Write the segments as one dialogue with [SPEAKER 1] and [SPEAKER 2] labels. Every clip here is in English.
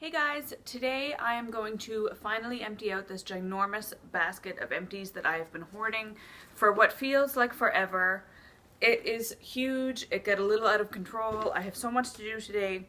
[SPEAKER 1] Hey guys, today I am going to finally empty out this ginormous basket of empties that I have been hoarding for what feels like forever. It is huge, it got a little out of control. I have so much to do today,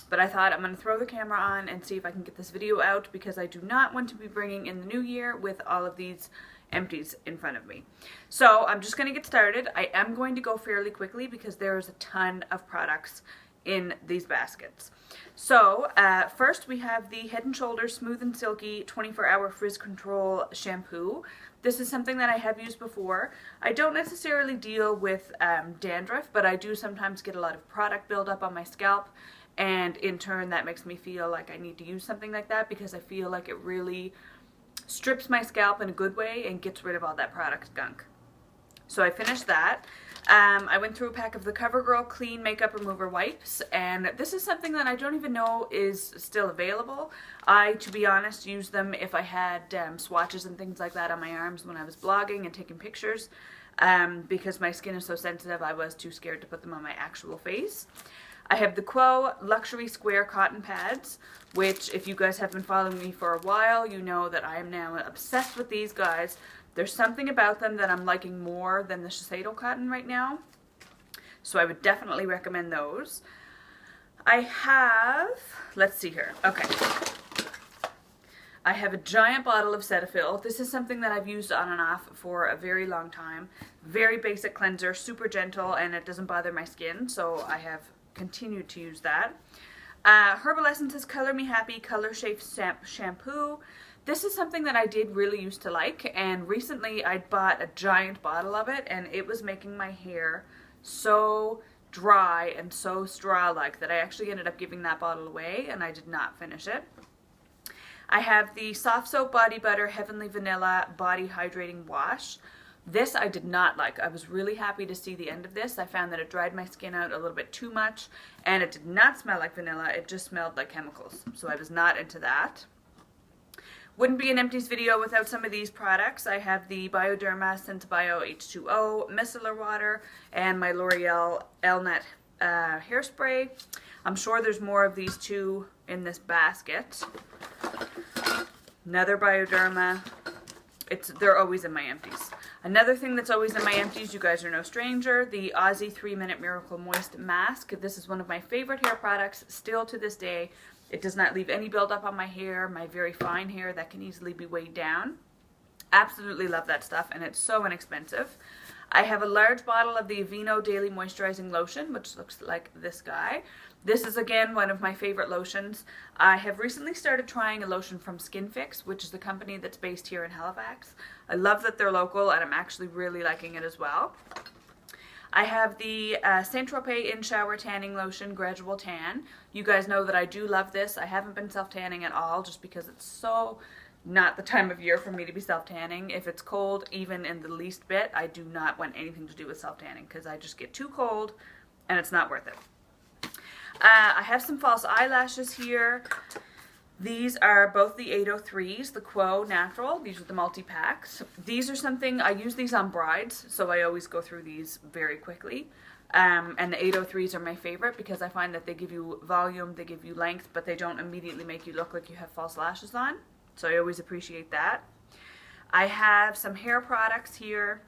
[SPEAKER 1] but I thought I'm going to throw the camera on and see if I can get this video out because I do not want to be bringing in the new year with all of these empties in front of me. So I'm just going to get started. I am going to go fairly quickly because there is a ton of products in these baskets. So first we have the Head & Shoulders Smooth and Silky 24-Hour Frizz Control Shampoo. This is something that I have used before. I don't necessarily deal with dandruff, but I do sometimes get a lot of product buildup on my scalp, and in turn that makes me feel like I need to use something like that because I feel like it really strips my scalp in a good way and gets rid of all that product gunk. So I finished that. I went through a pack of the CoverGirl Clean Makeup Remover Wipes, and this is something that I don't even know is still available. I, to be honest, used them if I had swatches and things like that on my arms when I was blogging and taking pictures. Because my skin is so sensitive, I was too scared to put them on my actual face. I have the Quo Luxury Square Cotton Pads, which if you guys have been following me for a while, you know that I am now obsessed with these guys. There's something about them that I'm liking more than the Shiseido cotton right now, so I would definitely recommend those. I have, let's see here, okay. I have a giant bottle of Cetaphil. This is something that I've used on and off for a very long time. Very basic cleanser, super gentle, and it doesn't bother my skin, so I have continued to use that. Herbal Essences Color Me Happy Color Shape Shampoo. This is something that I did really used to like, and recently I bought a giant bottle of it, and it was making my hair so dry and so straw-like that I actually ended up giving that bottle away, and I did not finish it. I have the Soft Soap Body Butter Heavenly Vanilla Body Hydrating Wash. This I did not like. I was really happy to see the end of this. I found that it dried my skin out a little bit too much, and it did not smell like vanilla. It just smelled like chemicals, so I was not into that. Wouldn't be an empties video without some of these products. I have the Bioderma SenseBio H2O micellar water and my L'Oreal Elnet hairspray. I'm sure there's more of these two in this basket. Another Bioderma. They're always in my empties. Another thing that's always in my empties, you guys are no stranger, the Aussie 3-Minute Miracle Moist Mask. This is one of my favorite hair products still to this day. It does not leave any buildup on my hair, my very fine hair that can easily be weighed down. Absolutely love that stuff, and it's so inexpensive. I have a large bottle of the Aveeno Daily Moisturizing Lotion, which looks like this guy. This is, again, one of my favorite lotions. I have recently started trying a lotion from Skin Fix, which is the company that's based here in Halifax. I love that they're local, and I'm actually really liking it as well. I have the Saint Tropez In Shower Tanning Lotion Gradual Tan. You guys know that I do love this. I haven't been self-tanning at all just because it's so not the time of year for me to be self-tanning. If it's cold, even in the least bit, I do not want anything to do with self-tanning because I just get too cold and it's not worth it. I have some false eyelashes here. These are both the 803s, the Quo Natural. These are the multi-packs. These are something, I use these on brides, so I always go through these very quickly. And the 803s are my favorite because I find that they give you volume, they give you length, but they don't immediately make you look like you have false lashes on. So I always appreciate that. I have some hair products here.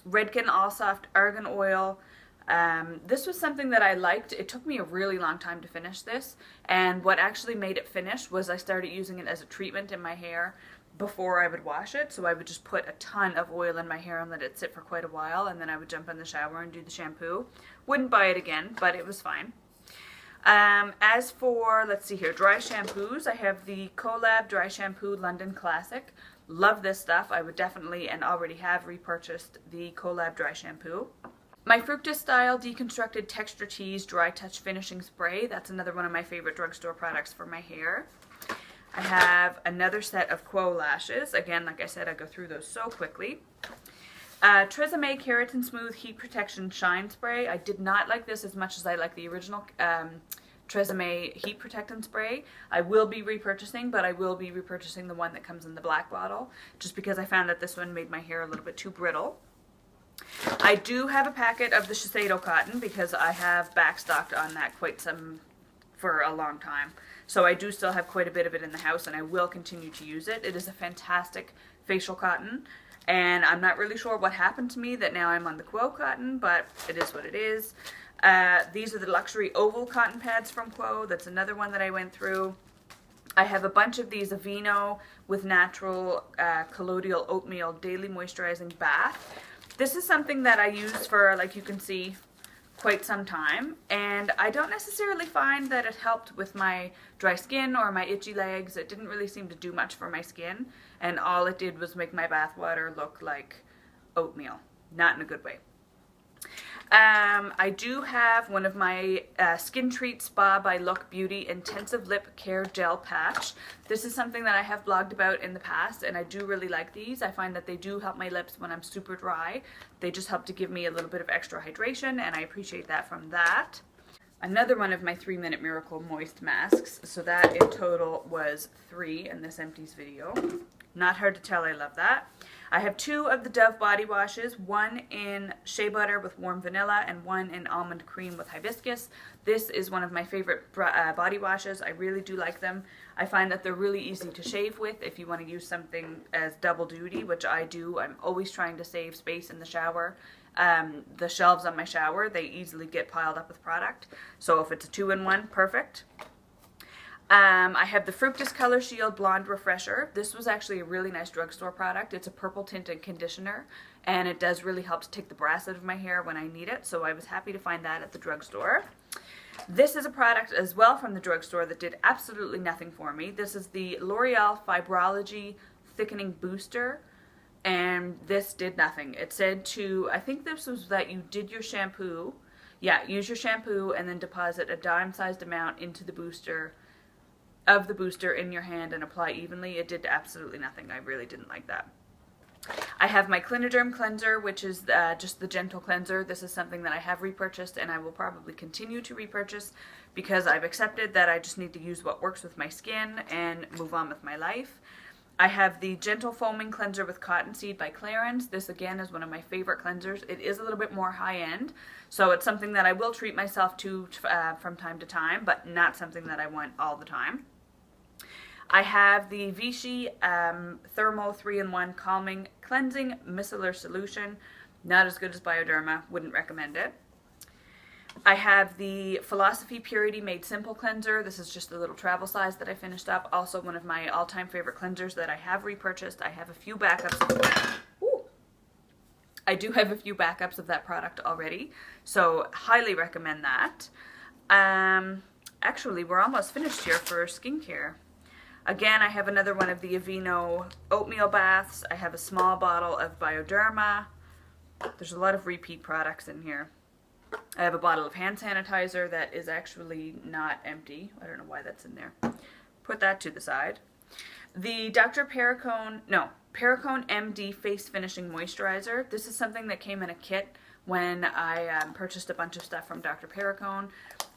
[SPEAKER 1] Redken All Soft Argan Oil. This was something that I liked. It took me a really long time to finish this, and what actually made it finish was I started using it as a treatment in my hair before I would wash it. So I would just put a ton of oil in my hair and let it sit for quite a while, and then I would jump in the shower and do the shampoo. Wouldn't buy it again, but it was fine. As for, let's see here, dry shampoos, I have the Colab Dry Shampoo London Classic. Love this stuff. I would definitely, and already have, repurchased the Colab Dry Shampoo. My Fructis Style Deconstructed Texture Tease Dry Touch Finishing Spray. That's another one of my favorite drugstore products for my hair. I have another set of Quo lashes. Again, like I said, I go through those so quickly. Tresemme Keratin Smooth Heat Protection Shine Spray. I did not like this as much as I like the original Tresemme Heat Protectant Spray. I will be repurchasing, but I will be repurchasing the one that comes in the black bottle, just because I found that this one made my hair a little bit too brittle. I do have a packet of the Shiseido cotton because I have backstocked on that quite some for a long time. So I do still have quite a bit of it in the house, and I will continue to use it. It is a fantastic facial cotton, and I'm not really sure what happened to me that now I'm on the Quo cotton, but it is what it is. These are the luxury oval cotton pads from Quo. That's another one that I went through. I have a bunch of these Aveeno with natural colloidal oatmeal daily moisturizing bath. This is something that I use for, like you can see, quite some time, and I don't necessarily find that it helped with my dry skin or my itchy legs. It didn't really seem to do much for my skin, and all it did was make my bath water look like oatmeal. Not in a good way. I do have one of my Skin Treat Spa by Look Beauty Intensive Lip Care Gel Patch. This is something that I have blogged about in the past, and I do really like these. I find that they do help my lips when I'm super dry. They just help to give me a little bit of extra hydration, and I appreciate that from that. Another one of my 3-Minute Miracle Moist Masks, so that in total was 3 in this Empties video. Not hard to tell, I love that. I have 2 of the Dove body washes, one in shea butter with warm vanilla and one in almond cream with hibiscus. This is one of my favorite body washes. I really do like them. I find that they're really easy to shave with if you want to use something as double duty, which I do. I'm always trying to save space in the shower. The shelves on my shower, they easily get piled up with product. So if it's a 2-in-1, perfect. I have the Fructis Color Shield Blonde Refresher. This was actually a really nice drugstore product. It's a purple tinted conditioner, and it does really help to take the brass out of my hair when I need it, so I was happy to find that at the drugstore. This is a product as well from the drugstore that did absolutely nothing for me. This is the L'Oreal Fibrology Thickening Booster, and this did nothing. It said to, I think this was that you did your shampoo. Yeah, use your shampoo and then deposit a dime-sized amount into the booster in your hand and apply evenly. It did absolutely nothing. I really didn't like that. I have my Cliniderm cleanser, which is just the gentle cleanser. This is something that I have repurchased, and I will probably continue to repurchase because I've accepted that I just need to use what works with my skin and move on with my life. I have the Gentle Foaming Cleanser with Cottonseed by Clarins. This again is one of my favorite cleansers. It is a little bit more high-end, so it's something that I will treat myself to from time to time, but not something that I want all the time. I have the Vichy Thermal 3-in-1 Calming Cleansing Micellar Solution. Not as good as Bioderma. Wouldn't recommend it. I have the Philosophy Purity Made Simple Cleanser. This is just a little travel size that I finished up. Also one of my all-time favorite cleansers that I have repurchased. I have a few backups. I do have a few backups of that product already, so highly recommend that. Actually, we're almost finished here for skincare. Again, I have another one of the Aveeno oatmeal baths. I have a small bottle of Bioderma. There's a lot of repeat products in here. I have a bottle of hand sanitizer that is actually not empty. I don't know why that's in there. Put that to the side. The Dr. Perricone MD Face Finishing Moisturizer. This is something that came in a kit when I purchased a bunch of stuff from Dr. Perricone.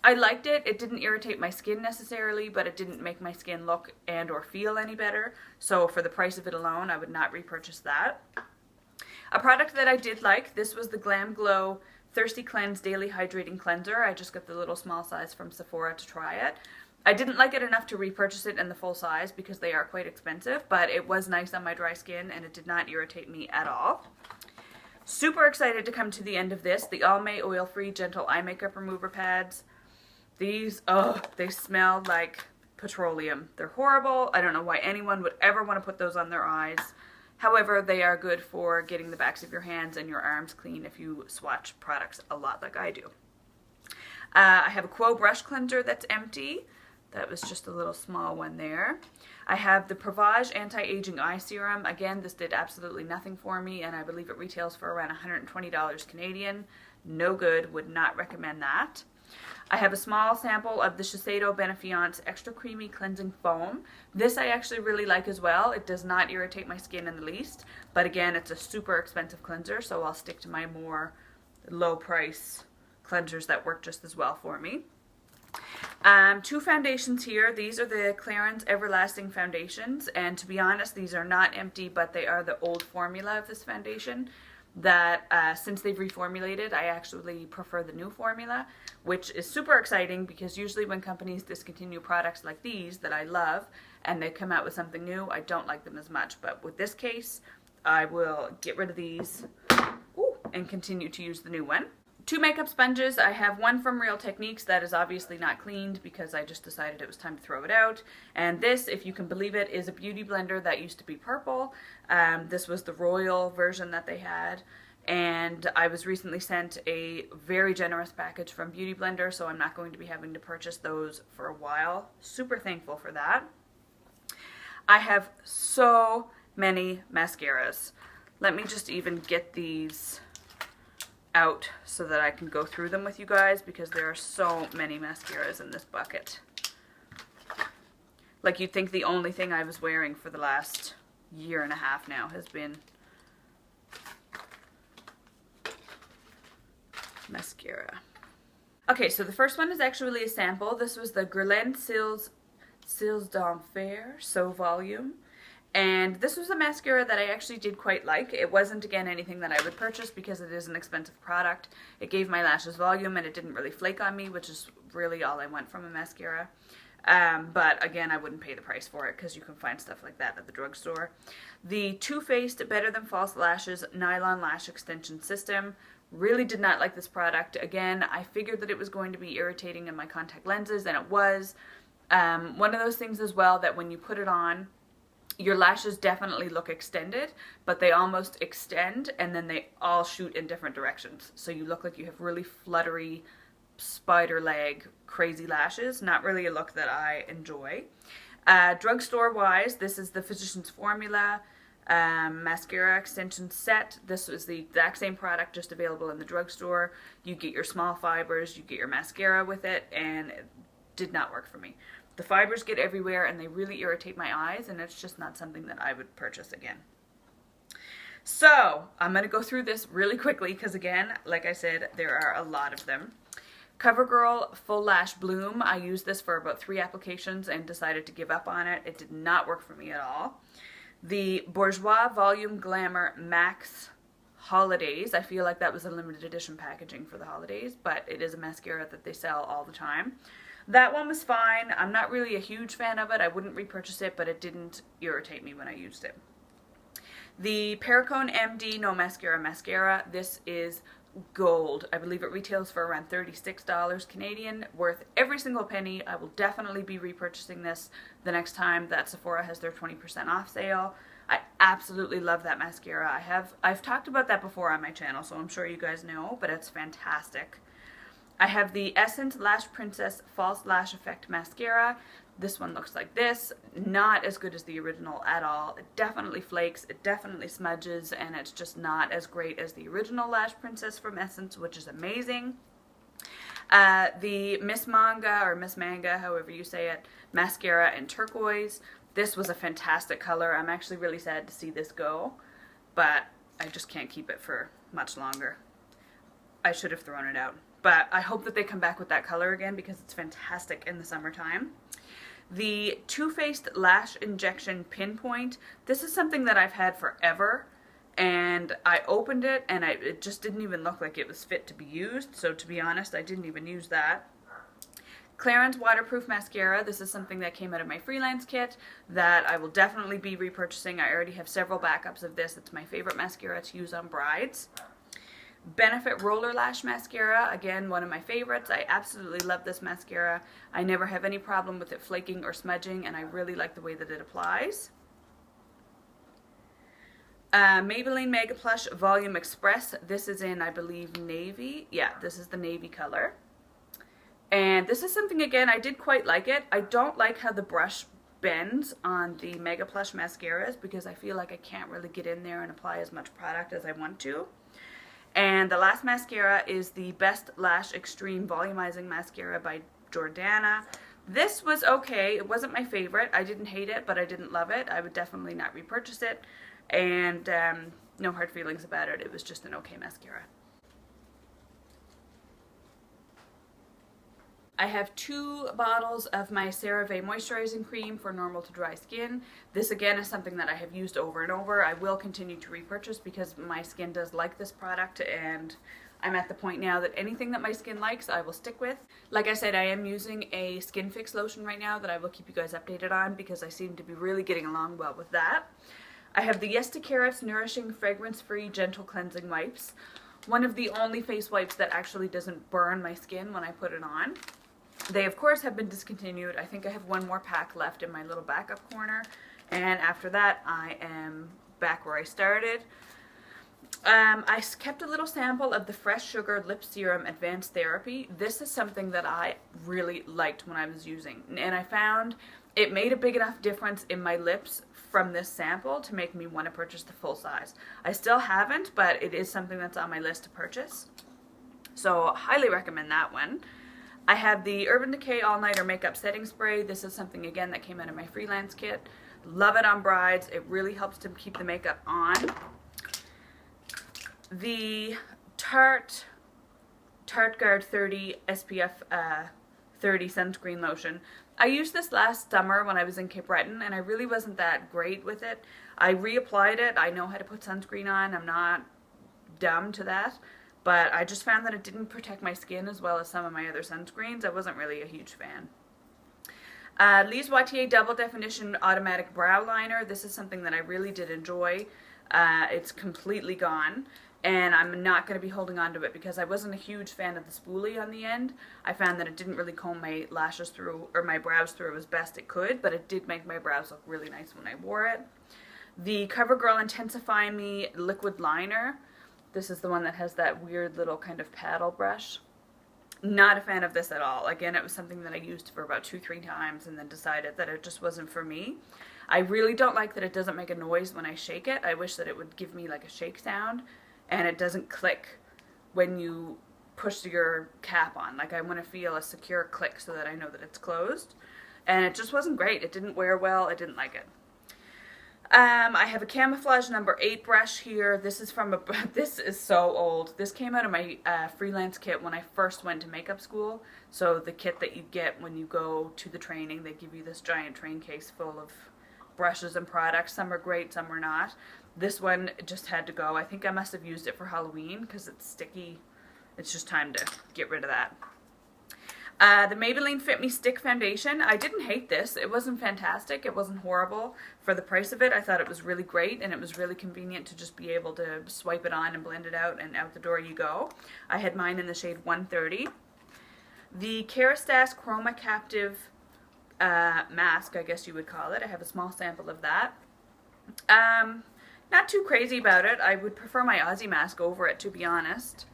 [SPEAKER 1] I liked it. It didn't irritate my skin necessarily, but it didn't make my skin look and or feel any better. So for the price of it alone, I would not repurchase that. A product that I did like, this was the Glam Glow Thirsty Cleanse Daily Hydrating Cleanser. I just got the little small size from Sephora to try it. I didn't like it enough to repurchase it in the full size because they are quite expensive, but it was nice on my dry skin and it did not irritate me at all. Super excited to come to the end of this. The Almay Oil-Free Gentle Eye Makeup Remover Pads. These, oh, they smell like petroleum. They're horrible. I don't know why anyone would ever want to put those on their eyes. However, they are good for getting the backs of your hands and your arms clean if you swatch products a lot like I do. I have a Quo brush cleanser that's empty. That was just a little small one there. I have the Provage Anti-Aging Eye Serum. Again, this did absolutely nothing for me, and I believe it retails for around $120 Canadian. No good. Would not recommend that. I have a small sample of the Shiseido Benefiance Extra Creamy Cleansing Foam. This I actually really like as well. It does not irritate my skin in the least, but again, it's a super expensive cleanser, so I'll stick to my more low price cleansers that work just as well for me. 2 foundations here. These are the Clarins Everlasting Foundations, and to be honest, these are not empty, but they are the old formula of this foundation. that since they've reformulated, I actually prefer the new formula, which is super exciting because usually when companies discontinue products like these that I love and they come out with something new, I don't like them as much. But with this case, I will get rid of these and continue to use the new one. 2 makeup sponges. I have one from Real Techniques that is obviously not cleaned because I just decided it was time to throw it out. And this, if you can believe it, is a beauty blender that used to be purple. This was the royal version that they had. And I was recently sent a very generous package from Beauty Blender, so I'm not going to be having to purchase those for a while. Super thankful for that. I have so many mascaras. Let me just even get these out so that I can go through them with you guys because there are so many mascaras in this bucket. Like, you'd think the only thing I was wearing for the last year and a half now has been mascara. Okay, so the first one is actually a sample. This was the Guerlain Cils d'Enfer So Volume. And this was a mascara that I actually did quite like. It wasn't, again, anything that I would purchase because it is an expensive product. It gave my lashes volume and it didn't really flake on me, which is really all I want from a mascara. But again, I wouldn't pay the price for it because you can find stuff like that at the drugstore. The Too Faced Better Than False Lashes Nylon Lash Extension System. Really did not like this product. Again, I figured that it was going to be irritating in my contact lenses, and it was. One of those things as well that when you put it on, your lashes definitely look extended, but they almost extend and then they all shoot in different directions. So you look like you have really fluttery, spider leg, crazy lashes. Not really a look that I enjoy. Drugstore wise, this is the Physicians Formula mascara extension set. This was the exact same product, just available in the drugstore. You get your small fibers, you get your mascara with it, and it did not work for me. The fibers get everywhere and they really irritate my eyes, and it's just not something that I would purchase again. So I'm going to go through this really quickly because, again, like I said, there are a lot of them. CoverGirl Full Lash Bloom. I used this for about 3 applications and decided to give up on it. It did not work for me at all. The Bourjois Volume Glamour Max Holidays. I feel like that was a limited edition packaging for the holidays, but it is a mascara that they sell all the time. That one was fine. I'm not really a huge fan of it. I wouldn't repurchase it, but it didn't irritate me when I used it. The Perricone MD No Mascara Mascara. This is gold. I believe it retails for around $36 Canadian, worth every single penny. I will definitely be repurchasing this the next time that Sephora has their 20% off sale. I absolutely love that mascara. I've talked about that before on my channel, so I'm sure you guys know, but it's fantastic. I have the Essence Lash Princess False Lash Effect Mascara. This one looks like this. Not as good as the original at all. It definitely flakes, it definitely smudges, and it's just not as great as the original Lash Princess from Essence, which is amazing. The Miss Manga, or Miss Manga, however you say it, mascara in turquoise. This was a fantastic color. I'm actually really sad to see this go, but I just can't keep it for much longer. I should have thrown it out. But I hope that they come back with that color again because it's fantastic in the summertime. The Too Faced Lash Injection Pinpoint. This is something that I've had forever, and I opened it and it just didn't even look like it was fit to be used. So to be honest, I didn't even use that. Clarins Waterproof Mascara. This is something that came out of my freelance kit that I will definitely be repurchasing. I already have several backups of this. It's my favorite mascara to use on brides. Benefit Roller Lash Mascara, again, one of my favorites. I absolutely love this mascara. I never have any problem with it flaking or smudging, and I really like the way that it applies. Maybelline Mega Plush Volume Express. This is in, I believe, navy. Yeah, this is the navy color. And this is something, again, I did quite like it. I don't like how the brush bends on the Mega Plush mascaras because I feel like I can't really get in there and apply as much product as I want to. And the last mascara is the Best Lash Extreme Volumizing Mascara by Jordana. This was okay. It wasn't my favorite. I didn't hate it, but I didn't love it. I would definitely not repurchase it. And no hard feelings about it. It was just an okay mascara. I have 2 bottles of my CeraVe moisturizing cream for normal to dry skin. This again is something that I have used over and over. I will continue to repurchase because my skin does like this product, and I'm at the point now that anything that my skin likes I will stick with. Like I said, I am using a Skin Fix lotion right now that I will keep you guys updated on because I seem to be really getting along well with that. I have the Yes to Carrots Nourishing Fragrance-Free Gentle Cleansing Wipes. One of the only face wipes that actually doesn't burn my skin when I put it on. They of course have been discontinued. I think I have 1 more pack left in my little backup corner, and after that I am back where I started. I kept a little sample of the Fresh Sugar Lip Serum Advanced Therapy. This is something that I really liked when I was using, and I found it made a big enough difference in my lips from this sample to make me want to purchase the full size. I still haven't, but it is something that's on my list to purchase. So highly recommend that one. I have the Urban Decay All Nighter Makeup Setting Spray. This is something again that came out of my freelance kit. Love it on brides. It really helps to keep the makeup on. The Tarte Guard 30 SPF 30 sunscreen lotion. I used this last summer when I was in Cape Breton, and I really wasn't that great with it. I reapplied it. I know how to put sunscreen on. I'm not dumb to that. But I just found that it didn't protect my skin as well as some of my other sunscreens. I wasn't really a huge fan. Lise Watier Double Definition Automatic Brow Liner. This is something that I really did enjoy. It's completely gone, and I'm not going to be holding on to it because I wasn't a huge fan of the spoolie on the end. I found that it didn't really comb my lashes through, or my brows through as best it could, but it did make my brows look really nice when I wore it. The CoverGirl Intensify Me Liquid Liner. This is the one that has that weird little kind of paddle brush. Not a fan of this at all. Again, it was something that I used for about 2-3 times and then decided that it just wasn't for me. I really don't like that it doesn't make a noise when I shake it. I wish that it would give me like a shake sound, and it doesn't click when you push your cap on. Like, I want to feel a secure click so that I know that it's closed. And it just wasn't great. It didn't wear well. I didn't like it. I have a Camouflage number 8 brush here. This is from this is so old. This came out of my freelance kit when I first went to makeup school. So the kit that you get when you go to the training, they give you this giant train case full of brushes and products. Some are great, some are not. This one just had to go. I think I must have used it for Halloween because it's sticky. It's just time to get rid of that. The Maybelline Fit Me Stick Foundation. I didn't hate this. It wasn't fantastic. It wasn't horrible. For the price of it, I thought it was really great, and it was really convenient to just be able to swipe it on and blend it out, and out the door you go. I had mine in the shade 130. The Kerastase Chroma Captive mask, I guess you would call it. I have a small sample of that. Not too crazy about it. I would prefer my Aussie mask over it, to be honest.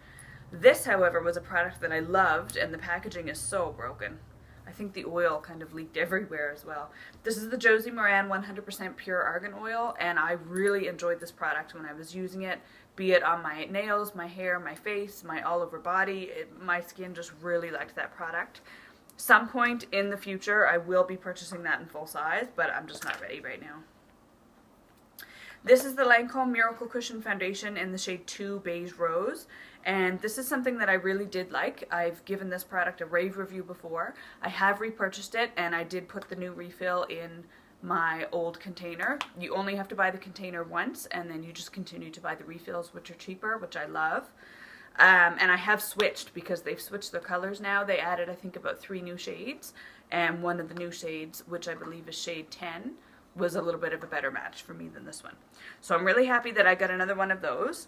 [SPEAKER 1] This, however, was a product that I loved, and the packaging is so broken. I think the oil kind of leaked everywhere as well. This is the Josie Moran 100% Pure Argan Oil, and I really enjoyed this product when I was using it, be it on my nails, my hair, my face, my all over body. My skin just really liked that product. Some point in the future, I will be purchasing that in full size, but I'm just not ready right now. This is the Lancome Miracle Cushion Foundation in the shade 2 Beige Rose, and this is something that I really did like. I've given this product a rave review before. I have repurchased it, and I did put the new refill in my old container. You only have to buy the container once, and then you just continue to buy the refills, which are cheaper, which I love. And I have switched because they've switched their colors now. They added, I think, about 3 new shades, and one of the new shades, which I believe is shade 10, was a little bit of a better match for me than this one. So I'm really happy that I got another one of those.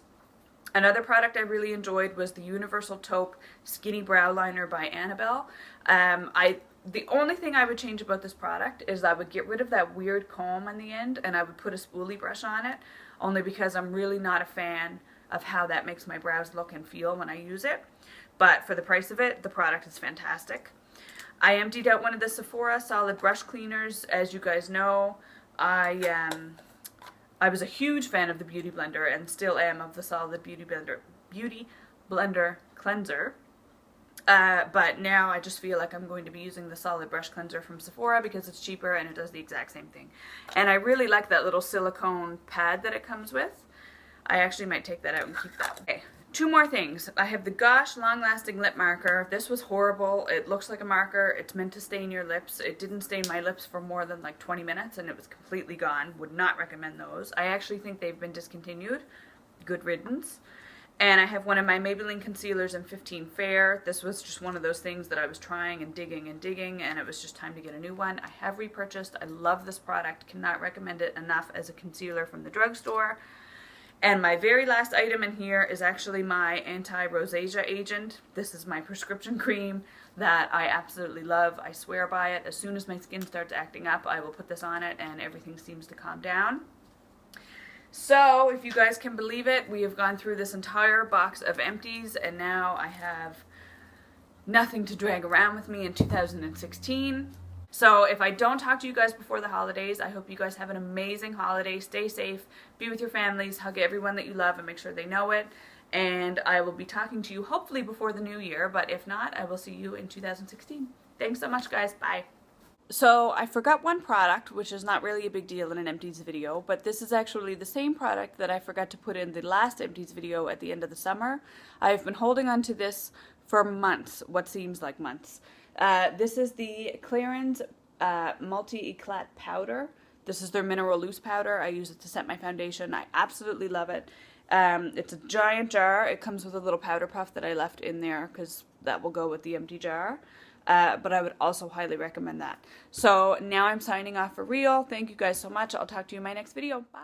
[SPEAKER 1] Another product I really enjoyed was the Universal Taupe Skinny Brow Liner by Annabelle. The only thing I would change about this product is I would get rid of that weird comb on the end, and I would put a spoolie brush on it, only because I'm really not a fan of how that makes my brows look and feel when I use it. But for the price of it, the product is fantastic. I emptied out one of the Sephora Solid Brush Cleaners. As you guys know, I was a huge fan of the Beauty Blender, and still am, of the Solid Beauty Blender Cleanser. But now I just feel like I'm going to be using the Solid Brush Cleanser from Sephora because it's cheaper and it does the exact same thing. And I really like that little silicone pad that it comes with. I actually might take that out and keep that. Okay, Two more things. I have the Gosh Long Lasting Lip Marker. This was horrible. It looks like a marker. It's meant to stain your lips. It didn't stain my lips for more than like 20 minutes and it was completely gone. Would not recommend those. I actually think they've been discontinued. Good riddance. And I have one of my Maybelline concealers in 15 Fair. This was just one of those things that I was trying and digging and it was just time to get a new one. I have repurchased. I love this product. Cannot recommend it enough as a concealer from the drugstore. And my very last item in here is actually my anti-rosacea agent. This is my prescription cream that I absolutely love. I swear by it. As soon as my skin starts acting up, I will put this on it and everything seems to calm down. So, if you guys can believe it, we have gone through this entire box of empties and now I have nothing to drag around with me in 2016. So if I don't talk to you guys before the holidays, I hope you guys have an amazing holiday. Stay safe, be with your families, hug everyone that you love and make sure they know it. And I will be talking to you hopefully before the new year, but if not, I will see you in 2016. Thanks so much, guys. Bye. So I forgot one product, which is not really a big deal in an empties video, but this is actually the same product that I forgot to put in the last empties video at the end of the summer. I've been holding on to this for months, what seems like months. This is the Clarins Multi-Eclat Powder. This is their mineral loose powder. I use it to set my foundation. I absolutely love it. It's a giant jar. It comes with a little powder puff that I left in there because that will go with the empty jar. But I would also highly recommend that. So now I'm signing off for real. Thank you guys so much. I'll talk to you in my next video. Bye.